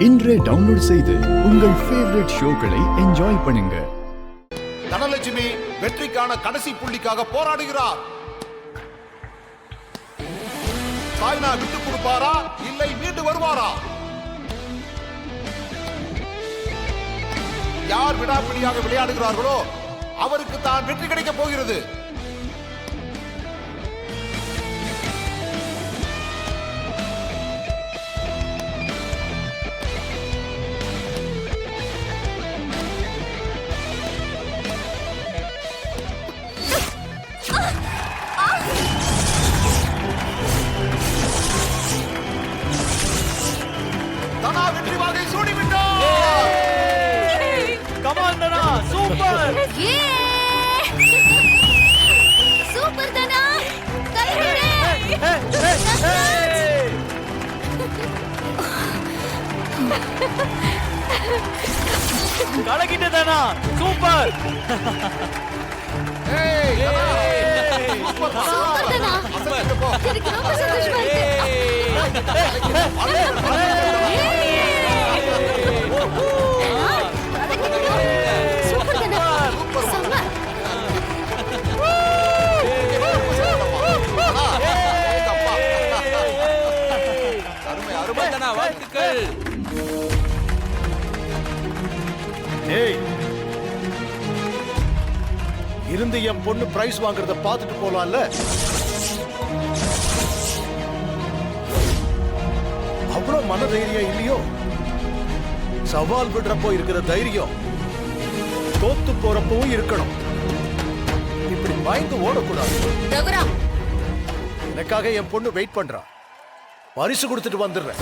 இன்றே டவுன்லோட் செய்து உங்கள் ஃபேவரட் ஷோக்களை என்ஜாய் பண்ணுங்க. தனலட்சுமி வெற்றிக்கான கடைசி புள்ளிக்காக போராடுகிறார். சாய்னா விட்டு கொடுப்பாரா இல்லை மீண்டு வருவாரா? யார் விடாப்பிடியாக விளையாடுகிறார்களோ அவருக்கு தான் வெற்றி கிடைக்கப் போகிறது. தனா வெற்றி வாகை சூடிவிட்டார். கமான் தனா, சூப்பர்! சூப்பர் தனா, கைவிடு! கலக்கிட்ட தனா, சூப்பர்! ஏய் தனா, சூப்பர் தனா. அசத்திட்டு போ. எனக்கு ரொம்ப சந்தோஷமா இருக்கு. சூப்பர் தனா, செம்ம. அருமை அருமை தனா, வாழ்த்துக்கள்! ஏய், இருந்து என் பொண்ணு பிரைஸ் வாங்குறத பார்த்துட்டு போலாம்ல. அவ்வளவு மன தைரியம் இல்லையோ? சவால் விடுறப்போ இருக்கிற தைரியம் தோத்து போறப்பவும் இருக்கணும். இப்படி பயந்து ஓடக்கூடாது. ரகுராம், எனக்காக என் பொண்ணு வெயிட் பண்றா. பரிசு கொடுத்துட்டு வந்துடுறேன்.